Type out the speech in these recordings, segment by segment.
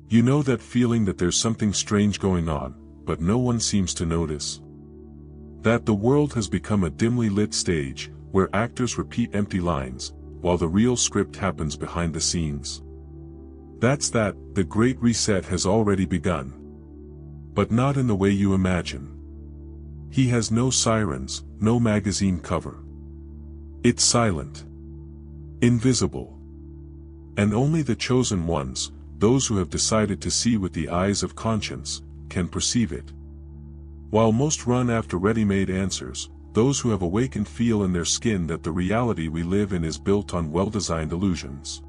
You know that feeling that there's something strange going on, but no one seems to notice? That the world has become a dimly lit stage, where actors repeat empty lines, while the real script happens behind the scenes. That's that, the Great Reset has already begun. But not in the way you imagine. He has no sirens, no magazine cover. It's silent. Invisible. And only the chosen ones, those who have decided to see with the eyes of conscience, can perceive it. While most run after ready-made answers, those who have awakened feel in their skin that the reality we live in is built on well-designed illusions.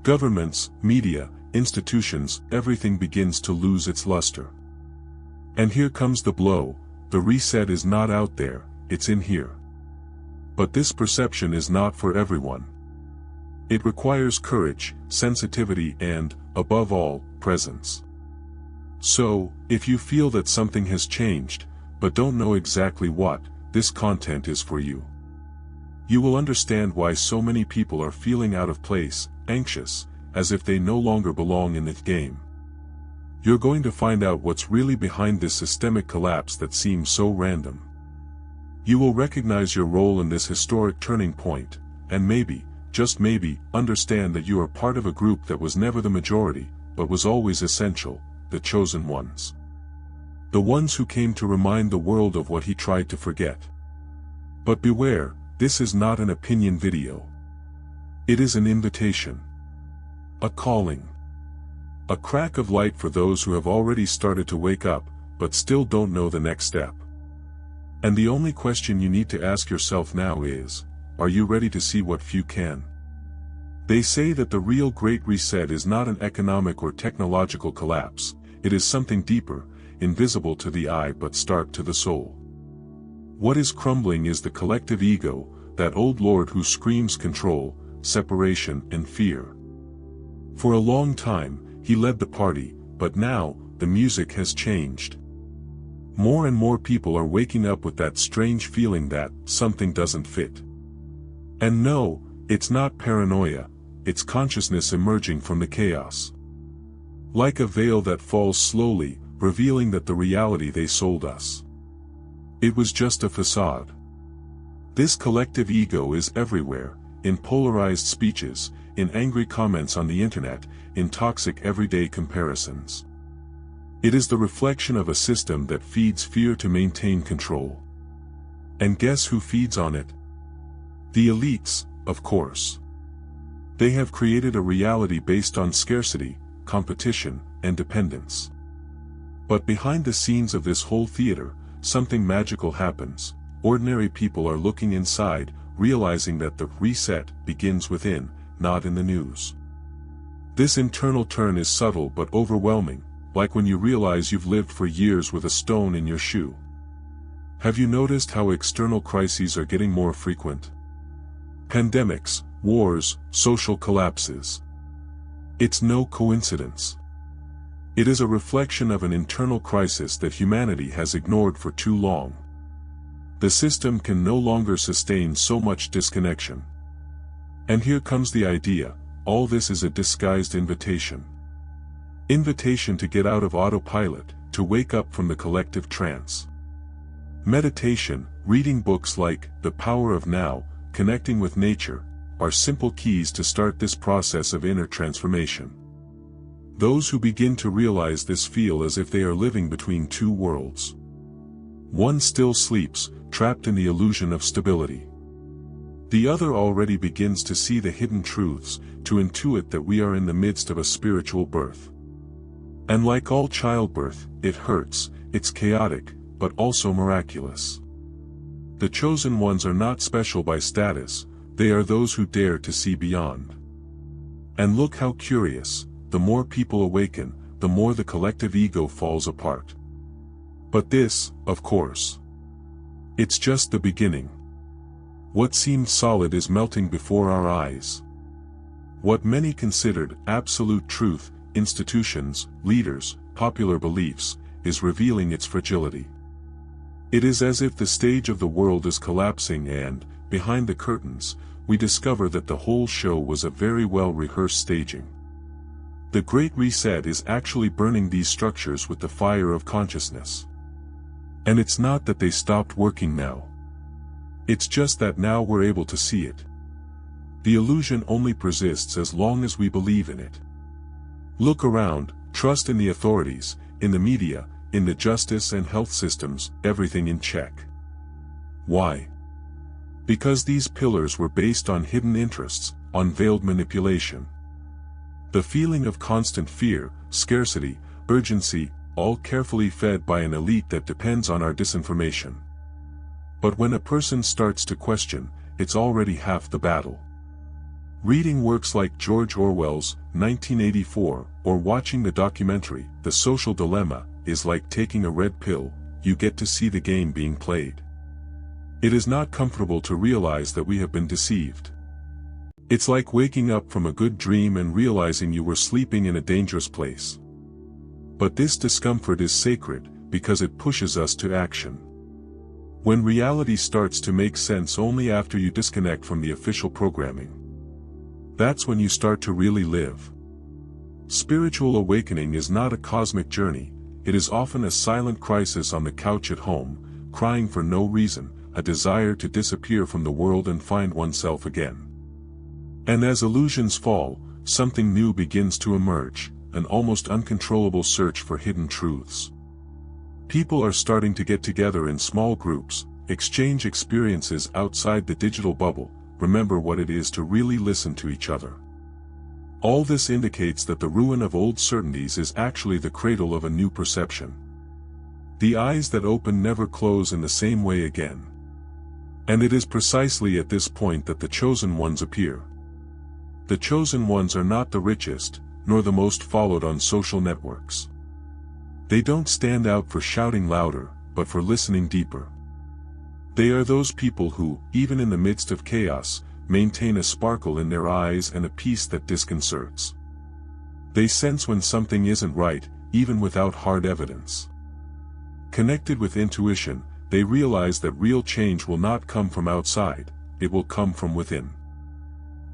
Governments, media, institutions, everything begins to lose its luster. And here comes the blow, the reset is not out there, it's in here. But this perception is not for everyone. It requires courage, sensitivity and, above all, presence. So, if you feel that something has changed, but don't know exactly what, this content is for you. You will understand why so many people are feeling out of place, anxious, as if they no longer belong in the game. You're going to find out what's really behind this systemic collapse that seems so random. You will recognize your role in this historic turning point, and maybe, just maybe, understand that you are part of a group that was never the majority, but was always essential, the chosen ones. The ones who came to remind the world of what he tried to forget. But beware, this is not an opinion video. It is an invitation. A calling. A crack of light for those who have already started to wake up, but still don't know the next step. And the only question you need to ask yourself now is, are you ready to see what few can? They say that the real Great Reset is not an economic or technological collapse, it is something deeper, invisible to the eye but stark to the soul. What is crumbling is the collective ego, that old lord who screams control, separation and fear. For a long time, he led the party, but now, the music has changed. More and more people are waking up with that strange feeling that something doesn't fit. And no, it's not paranoia, it's consciousness emerging from the chaos. Like a veil that falls slowly, revealing that the reality they sold us. It was just a facade. This collective ego is everywhere, in polarized speeches, in angry comments on the internet, in toxic everyday comparisons. It is the reflection of a system that feeds fear to maintain control. And guess who feeds on it? The elites, of course. They have created a reality based on scarcity, competition, and dependence. But behind the scenes of this whole theater, something magical happens. Ordinary people are looking inside, realizing that the reset begins within, not in the news. This internal turn is subtle but overwhelming, like when you realize you've lived for years with a stone in your shoe. Have you noticed how external crises are getting more frequent? Pandemics, wars, social collapses. It's no coincidence. It is a reflection of an internal crisis that humanity has ignored for too long. The system can no longer sustain so much disconnection. And here comes the idea, all this is a disguised invitation. Invitation to get out of autopilot, to wake up from the collective trance. Meditation, reading books like The Power of Now, connecting with nature, are simple keys to start this process of inner transformation. Those who begin to realize this feel as if they are living between two worlds. One still sleeps, trapped in the illusion of stability. The other already begins to see the hidden truths, to intuit that we are in the midst of a spiritual birth. And like all childbirth, it hurts, it's chaotic, but also miraculous. The chosen ones are not special by status, they are those who dare to see beyond. And look how curious, the more people awaken, the more the collective ego falls apart. But this, of course, it's just the beginning. What seemed solid is melting before our eyes. What many considered absolute truth, institutions, leaders, popular beliefs, is revealing its fragility. It is as if the stage of the world is collapsing and, behind the curtains, we discover that the whole show was a very well-rehearsed staging. The Great Reset is actually burning these structures with the fire of consciousness. And it's not that they stopped working now. It's just that now we're able to see it. The illusion only persists as long as we believe in it. Look around, trust in the authorities, in the media, in the justice and health systems, everything in check. Why? Because these pillars were based on hidden interests, on veiled manipulation. The feeling of constant fear, scarcity, urgency, all carefully fed by an elite that depends on our disinformation. But when a person starts to question, it's already half the battle. Reading works like George Orwell's 1984, or watching the documentary, The Social Dilemma, is like taking a red pill. You get to see the game being played. It is not comfortable to realize that we have been deceived. It's like waking up from a good dream and realizing you were sleeping in a dangerous place. But this discomfort is sacred, because it pushes us to action. When reality starts to make sense only after you disconnect from the official programming, that's when you start to really live. Spiritual awakening is not a cosmic journey, it is often a silent crisis on the couch at home, crying for no reason, a desire to disappear from the world and find oneself again. And as illusions fall, something new begins to emerge, an almost uncontrollable search for hidden truths. People are starting to get together in small groups, exchange experiences outside the digital bubble, remember what it is to really listen to each other. All this indicates that the ruin of old certainties is actually the cradle of a new perception. The eyes that open never close in the same way again. And it is precisely at this point that the chosen ones appear. The chosen ones are not the richest, nor the most followed on social networks. They don't stand out for shouting louder, but for listening deeper. They are those people who, even in the midst of chaos, maintain a sparkle in their eyes and a peace that disconcerts. They sense when something isn't right, even without hard evidence. Connected with intuition, they realize that real change will not come from outside, it will come from within.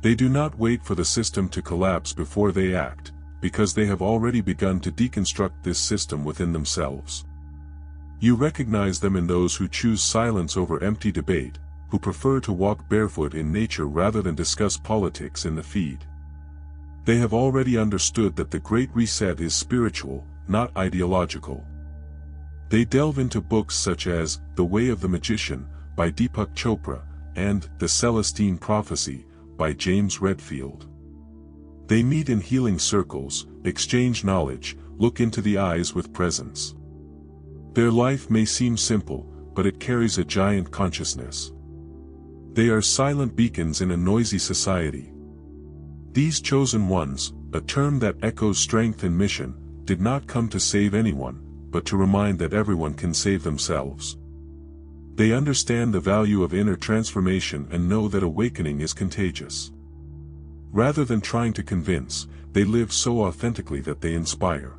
They do not wait for the system to collapse before they act, because they have already begun to deconstruct this system within themselves. You recognize them in those who choose silence over empty debate, who prefer to walk barefoot in nature rather than discuss politics in the feed. They have already understood that the Great Reset is spiritual, not ideological. They delve into books such as The Way of the Magician, by Deepak Chopra, and The Celestine Prophecy, by James Redfield. They meet in healing circles, exchange knowledge, look into the eyes with presence. Their life may seem simple, but it carries a giant consciousness. They are silent beacons in a noisy society. These chosen ones, a term that echoes strength and mission, did not come to save anyone, but to remind that everyone can save themselves. They understand the value of inner transformation and know that awakening is contagious. Rather than trying to convince, they live so authentically that they inspire.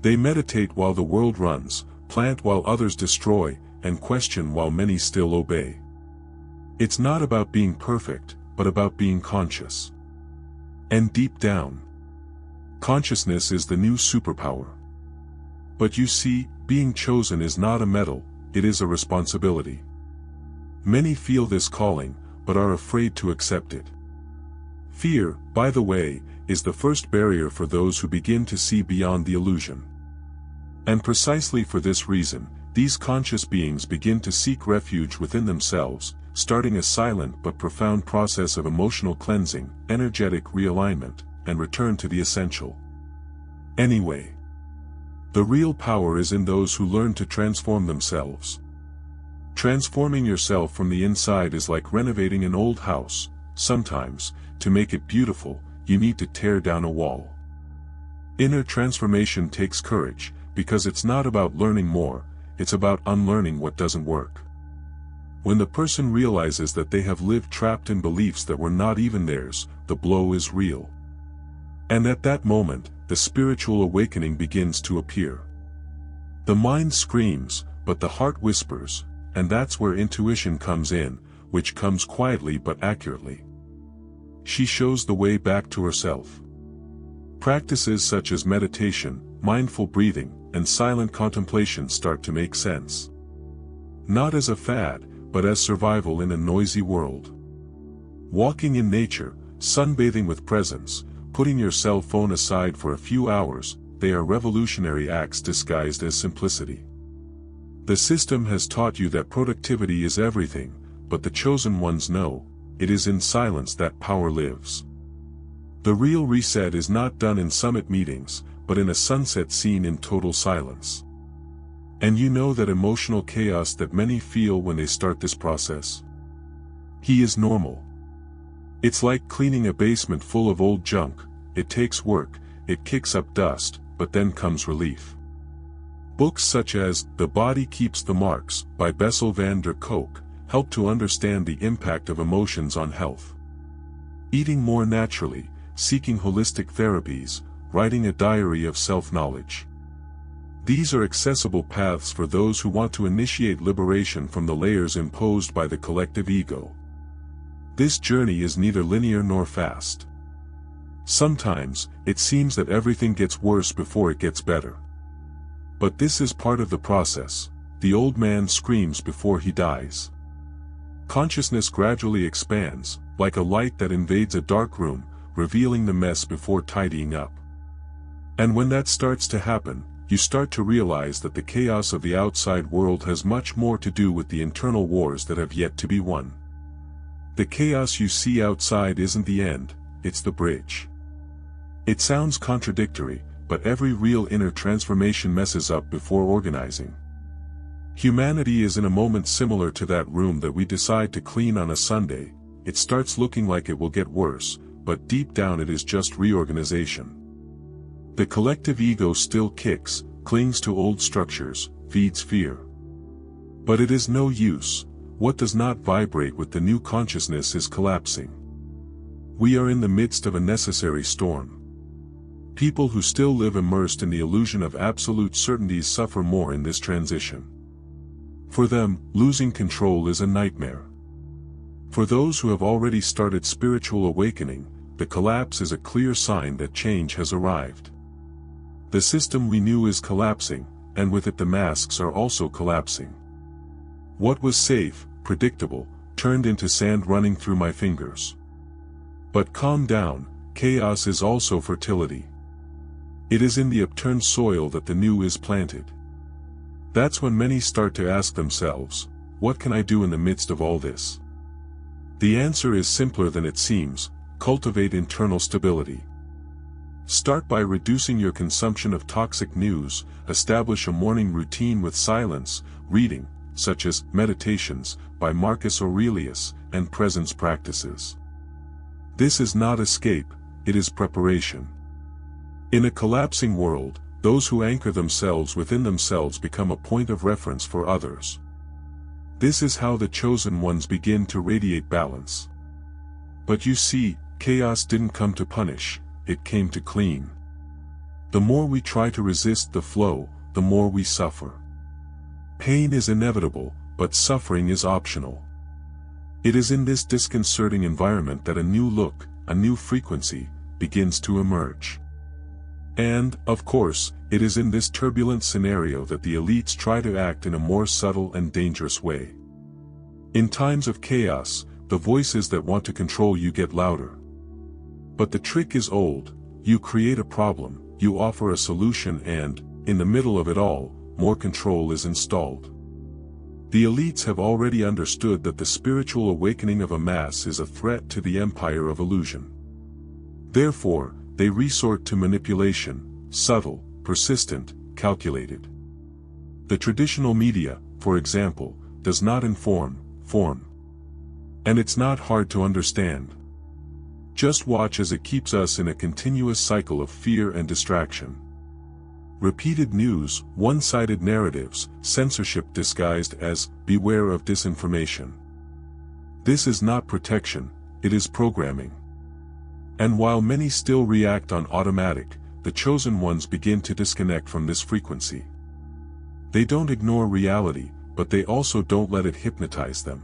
They meditate while the world runs, plant while others destroy, and question while many still obey. It's not about being perfect, but about being conscious. And deep down, consciousness is the new superpower. But you see, being chosen is not a medal, it is a responsibility. Many feel this calling, but are afraid to accept it. Fear, by the way, is the first barrier for those who begin to see beyond the illusion. And precisely for this reason, these conscious beings begin to seek refuge within themselves, starting a silent but profound process of emotional cleansing, energetic realignment, and return to the essential. Anyway, the real power is in those who learn to transform themselves. Transforming yourself from the inside is like renovating an old house. Sometimes, to make it beautiful, you need to tear down a wall. Inner transformation takes courage, because it's not about learning more, it's about unlearning what doesn't work. When the person realizes that they have lived trapped in beliefs that were not even theirs, the blow is real. And at that moment, the spiritual awakening begins to appear. The mind screams, but the heart whispers, and that's where intuition comes in, which comes quietly but accurately. She shows the way back to herself. Practices such as meditation, mindful breathing, and silent contemplation start to make sense. Not as a fad, but as survival in a noisy world. Walking in nature, sunbathing with presence, putting your cell phone aside for a few hours, they are revolutionary acts disguised as simplicity. The system has taught you that productivity is everything, but the chosen ones know, it is in silence that power lives. The real reset is not done in summit meetings, but in a sunset scene in total silence. And you know that emotional chaos that many feel when they start this process? He is normal. It's like cleaning a basement full of old junk. It takes work, it kicks up dust, but then comes relief. Books such as The Body Keeps the Marks by Bessel van der Kolk help to understand the impact of emotions on health. Eating more naturally, seeking holistic therapies, writing a diary of self-knowledge. These are accessible paths for those who want to initiate liberation from the layers imposed by the collective ego. This journey is neither linear nor fast. Sometimes, it seems that everything gets worse before it gets better. But this is part of the process. The old man screams before he dies. Consciousness gradually expands, like a light that invades a dark room, revealing the mess before tidying up. And when that starts to happen, you start to realize that the chaos of the outside world has much more to do with the internal wars that have yet to be won. The chaos you see outside isn't the end, it's the bridge. It sounds contradictory, but every real inner transformation messes up before organizing. Humanity is in a moment similar to that room that we decide to clean on a Sunday. It starts looking like it will get worse, but deep down it is just reorganization. The collective ego still kicks, clings to old structures, feeds fear. But it is no use. What does not vibrate with the new consciousness is collapsing. We are in the midst of a necessary storm. People who still live immersed in the illusion of absolute certainties suffer more in this transition. For them, losing control is a nightmare. For those who have already started spiritual awakening, the collapse is a clear sign that change has arrived. The system we knew is collapsing, and with it the masks are also collapsing. What was safe, predictable, turned into sand running through my fingers. But calm down, chaos is also fertility. It is in the upturned soil that the new is planted. That's when many start to ask themselves, what can I do in the midst of all this? The answer is simpler than it seems: cultivate internal stability. Start by reducing your consumption of toxic news, establish a morning routine with silence, reading, such as Meditations by Marcus Aurelius, and presence practices. This is not escape, it is preparation. In a collapsing world, those who anchor themselves within themselves become a point of reference for others. This is how the chosen ones begin to radiate balance. But you see, chaos didn't come to punish, it came to clean. The more we try to resist the flow, the more we suffer. Pain is inevitable, but suffering is optional. It is in this disconcerting environment that a new look, a new frequency, begins to emerge. And, of course, it is in this turbulent scenario that the elites try to act in a more subtle and dangerous way. In times of chaos, the voices that want to control you get louder. But the trick is old: you create a problem, you offer a solution, and, in the middle of it all, more control is installed. The elites have already understood that the spiritual awakening of a mass is a threat to the empire of illusion. Therefore, they resort to manipulation, subtle, persistent, calculated. The traditional media, for example, does not inform, form. And it's not hard to understand. Just watch as it keeps us in a continuous cycle of fear and distraction. Repeated news, one-sided narratives, censorship disguised as "beware of disinformation." This is not protection, it is programming. And while many still react on automatic, the chosen ones begin to disconnect from this frequency. They don't ignore reality, but they also don't let it hypnotize them.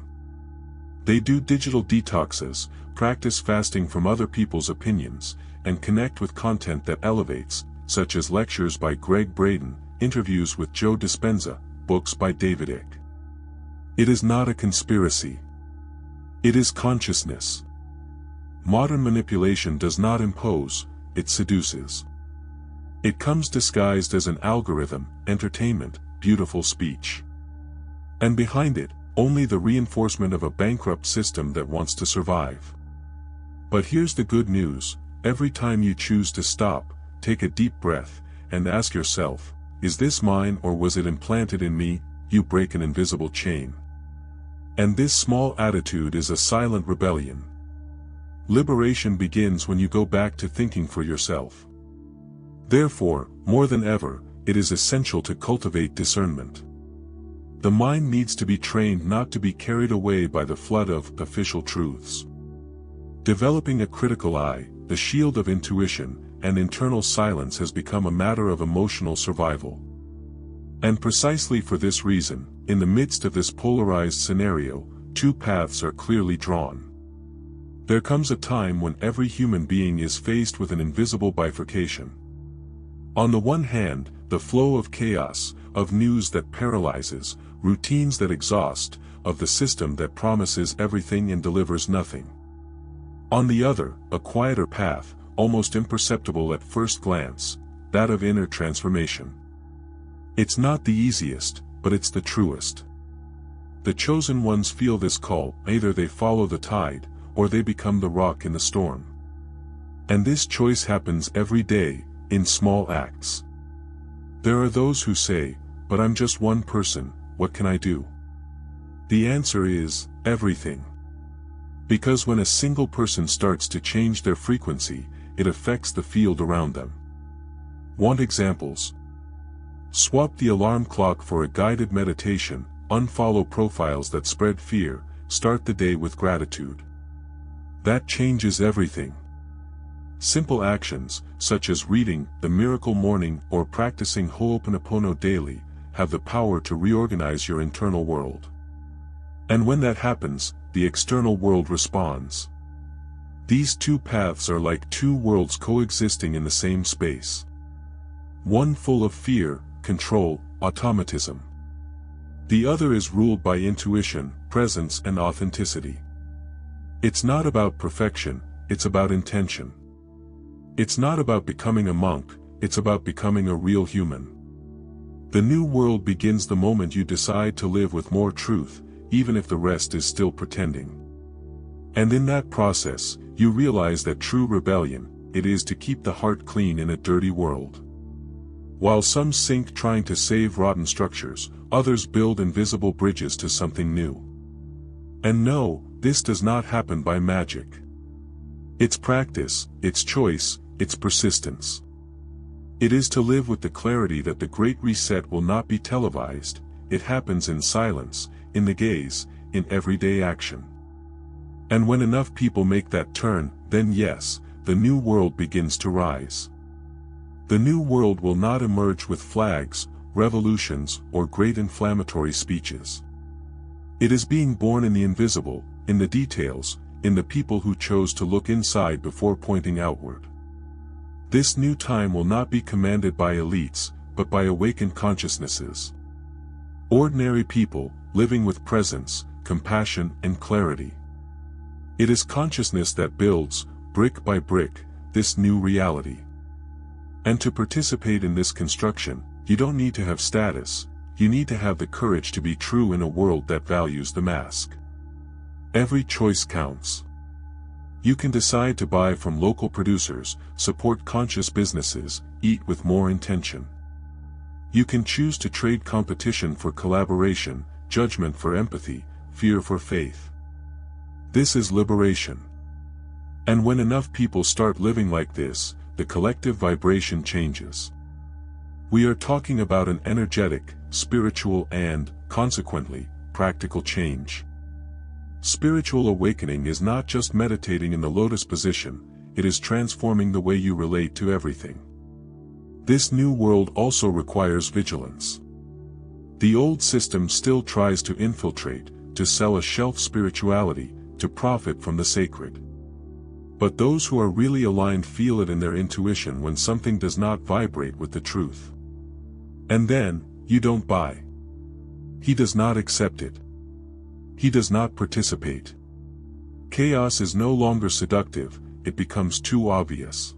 They do digital detoxes, practice fasting from other people's opinions, and connect with content that elevates, such as lectures by Greg Braden, interviews with Joe Dispenza, books by David Icke. It is not a conspiracy. It is consciousness. Modern manipulation does not impose, it seduces. It comes disguised as an algorithm, entertainment, beautiful speech. And behind it, only the reinforcement of a bankrupt system that wants to survive. But here's the good news: every time you choose to stop, take a deep breath, and ask yourself, is this mine or was it implanted in me? You break an invisible chain. And this small attitude is a silent rebellion. Liberation begins when you go back to thinking for yourself. Therefore, more than ever, it is essential to cultivate discernment. The mind needs to be trained not to be carried away by the flood of official truths. Developing a critical eye, the shield of intuition, and internal silence has become a matter of emotional survival. And precisely for this reason, in the midst of this polarized scenario, two paths are clearly drawn. There comes a time when every human being is faced with an invisible bifurcation. On the one hand, the flow of chaos, of news that paralyzes, routines that exhaust, of the system that promises everything and delivers nothing. On the other, a quieter path, almost imperceptible at first glance, that of inner transformation. It's not the easiest, but it's the truest. The chosen ones feel this call: either they follow the tide, or they become the rock in the storm. And this choice happens every day, in small acts. There are those who say, "But I'm just one person, what can I do?" The answer is, everything. Because when a single person starts to change their frequency, it affects the field around them. Want examples? Swap the alarm clock for a guided meditation, unfollow profiles that spread fear, start the day with gratitude. That changes everything. Simple actions, such as reading The Miracle Morning or practicing Ho'oponopono daily, have the power to reorganize your internal world. And when that happens, the external world responds. These two paths are like two worlds coexisting in the same space. One full of fear, control, automatism. The other is ruled by intuition, presence, and authenticity. It's not about perfection, it's about intention. It's not about becoming a monk, it's about becoming a real human. The new world begins the moment you decide to live with more truth, even if the rest is still pretending. And in that process, you realize that true rebellion, it is to keep the heart clean in a dirty world. While some sink trying to save rotten structures, others build invisible bridges to something new. And no, this does not happen by magic. It's practice, it's choice, it's persistence. It is to live with the clarity that the Great Reset will not be televised. It happens in silence, in the gaze, in everyday action. And when enough people make that turn, then yes, the new world begins to rise. The new world will not emerge with flags, revolutions, or great inflammatory speeches. It is being born in the invisible, in the details, in the people who chose to look inside before pointing outward. This new time will not be commanded by elites, but by awakened consciousnesses. Ordinary people, living with presence, compassion, and clarity. It is consciousness that builds, brick by brick, this new reality. And to participate in this construction, you don't need to have status, you need to have the courage to be true in a world that values the mask. Every choice counts. You can decide to buy from local producers, support conscious businesses, eat with more intention. You can choose to trade competition for collaboration, judgment for empathy, fear for faith. This is liberation. And when enough people start living like this, the collective vibration changes. We are talking about an energetic, spiritual and, consequently, practical change. Spiritual awakening is not just meditating in the lotus position, it is transforming the way you relate to everything. This new world also requires vigilance. The old system still tries to infiltrate, to sell a shelf spirituality, to profit from the sacred. But those who are really aligned feel it in their intuition when something does not vibrate with the truth. And then, you don't buy. He does not accept it. He does not participate. Chaos is no longer seductive, it becomes too obvious.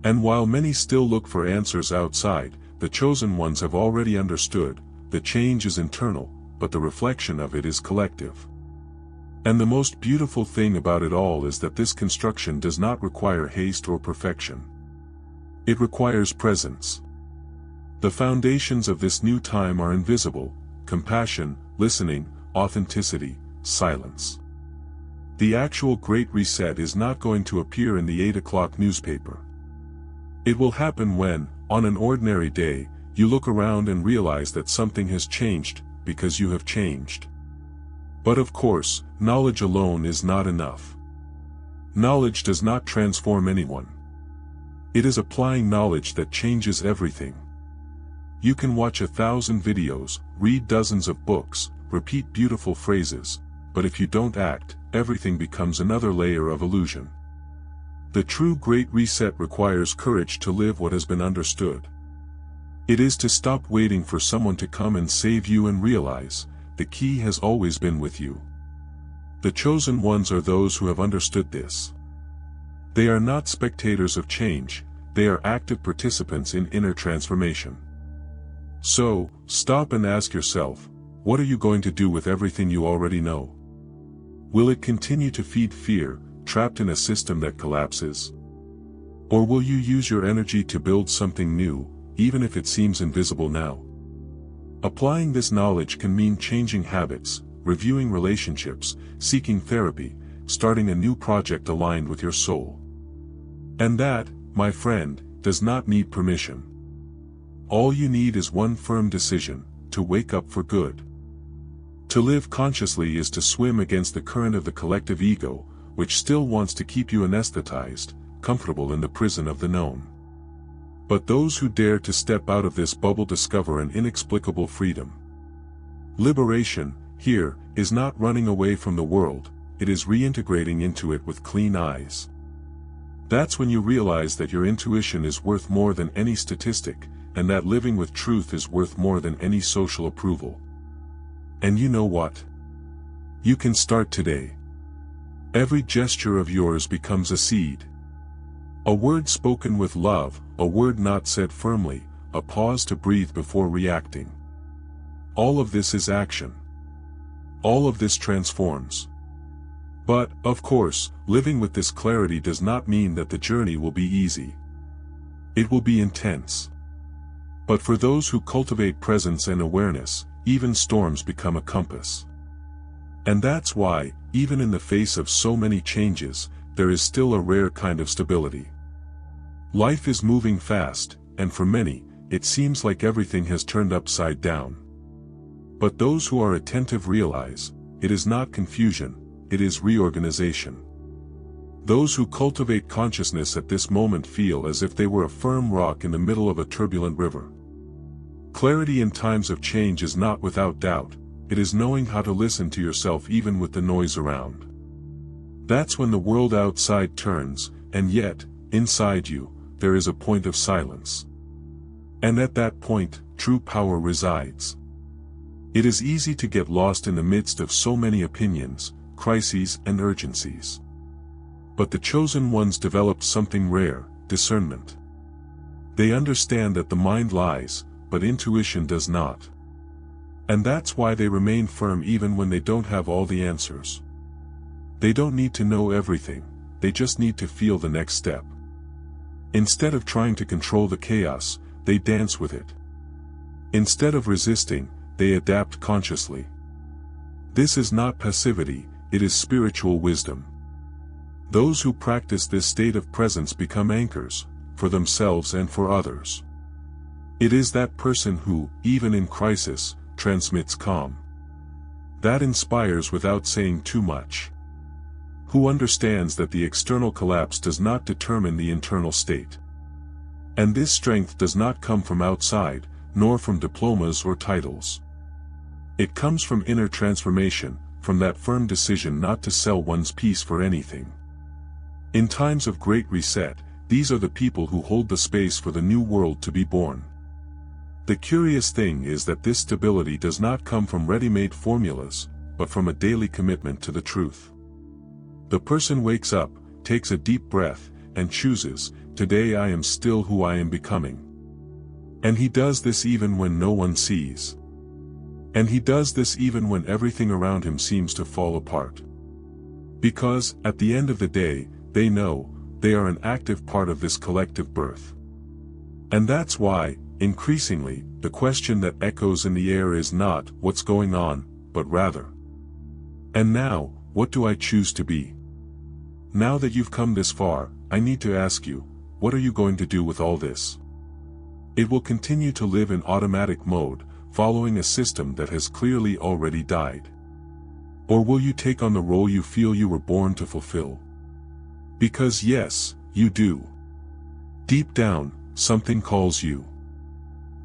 And while many still look for answers outside, the chosen ones have already understood, the change is internal, but the reflection of it is collective. And the most beautiful thing about it all is that this construction does not require haste or perfection. It requires presence. The foundations of this new time are invisible: compassion, listening, authenticity, silence. The actual Great Reset is not going to appear in the 8 o'clock newspaper. It will happen when, on an ordinary day, you look around and realize that something has changed, because you have changed. But of course, knowledge alone is not enough. Knowledge does not transform anyone. It is applying knowledge that changes everything. You can watch 1,000 videos, read dozens of books, repeat beautiful phrases, but if you don't act, everything becomes another layer of illusion. The true Great Reset requires courage to live what has been understood. It is to stop waiting for someone to come and save you and realize, the key has always been with you. The chosen ones are those who have understood this. They are not spectators of change, they are active participants in inner transformation. So, stop and ask yourself, what are you going to do with everything you already know? Will it continue to feed fear, trapped in a system that collapses? Or will you use your energy to build something new, even if it seems invisible now? Applying this knowledge can mean changing habits, reviewing relationships, seeking therapy, starting a new project aligned with your soul. And that, my friend, does not need permission. All you need is one firm decision: to wake up for good. To live consciously is to swim against the current of the collective ego, which still wants to keep you anesthetized, comfortable in the prison of the known. But those who dare to step out of this bubble discover an inexplicable freedom. Liberation, here, is not running away from the world, it is reintegrating into it with clean eyes. That's when you realize that your intuition is worth more than any statistic, and that living with truth is worth more than any social approval. And you know what? You can start today. Every gesture of yours becomes a seed. A word spoken with love, a word not said firmly, a pause to breathe before reacting. All of this is action. All of this transforms. But, of course, living with this clarity does not mean that the journey will be easy. It will be intense. But for those who cultivate presence and awareness, even storms become a compass. And that's why, even in the face of so many changes, there is still a rare kind of stability. Life is moving fast, and for many, it seems like everything has turned upside down. But those who are attentive realize, it is not confusion, it is reorganization. Those who cultivate consciousness at this moment feel as if they were a firm rock in the middle of a turbulent river. Clarity in times of change is not without doubt, it is knowing how to listen to yourself even with the noise around. That's when the world outside turns, and yet, inside you, there is a point of silence. And at that point, true power resides. It is easy to get lost in the midst of so many opinions, crises and urgencies. But the chosen ones developed something rare: discernment. They understand that the mind lies, but intuition does not. And that's why they remain firm even when they don't have all the answers. They don't need to know everything, they just need to feel the next step. Instead of trying to control the chaos, they dance with it. Instead of resisting, they adapt consciously. This is not passivity, it is spiritual wisdom. Those who practice this state of presence become anchors, for themselves and for others. It is that person who, even in crisis, transmits calm. That inspires without saying too much. Who understands that the external collapse does not determine the internal state. And this strength does not come from outside, nor from diplomas or titles. It comes from inner transformation, from that firm decision not to sell one's peace for anything. In times of great reset, these are the people who hold the space for the new world to be born. The curious thing is that this stability does not come from ready-made formulas, but from a daily commitment to the truth. The person wakes up, takes a deep breath, and chooses, "Today I am still who I am becoming." And he does this even when no one sees. And he does this even when everything around him seems to fall apart. Because, at the end of the day, they know, they are an active part of this collective birth. And that's why, increasingly, the question that echoes in the air is not, "What's going on?" but rather, "And now, what do I choose to be?" Now that you've come this far, I need to ask you, what are you going to do with all this? It will continue to live in automatic mode, following a system that has clearly already died. Or will you take on the role you feel you were born to fulfill? Because yes, you do. Deep down, something calls you.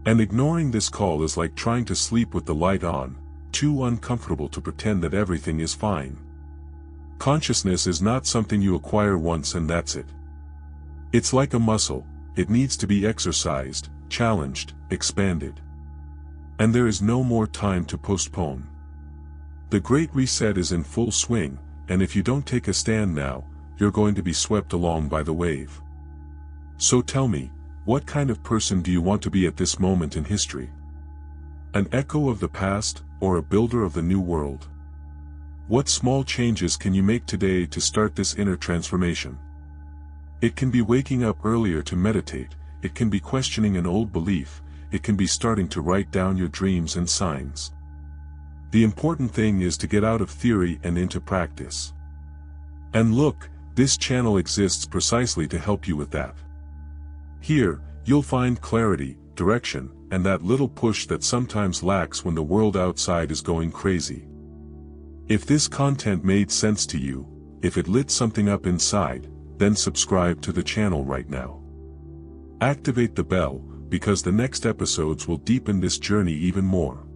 And ignoring this call is like trying to sleep with the light on, too uncomfortable to pretend that everything is fine. Consciousness is not something you acquire once and that's it. It's like a muscle, it needs to be exercised, challenged, expanded. And there is no more time to postpone. The Great Reset is in full swing, and if you don't take a stand now, you're going to be swept along by the wave. So tell me, what kind of person do you want to be at this moment in history? An echo of the past, or a builder of the new world? What small changes can you make today to start this inner transformation? It can be waking up earlier to meditate, it can be questioning an old belief, it can be starting to write down your dreams and signs. The important thing is to get out of theory and into practice. And look, this channel exists precisely to help you with that. Here, you'll find clarity, direction, and that little push that sometimes lacks when the world outside is going crazy. If this content made sense to you, if it lit something up inside, then subscribe to the channel right now. Activate the bell, because the next episodes will deepen this journey even more.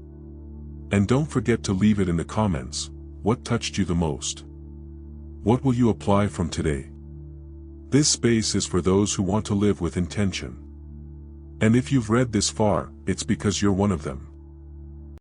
And don't forget to leave it in the comments, what touched you the most? What will you apply from today? This space is for those who want to live with intention. And if you've read this far, it's because you're one of them.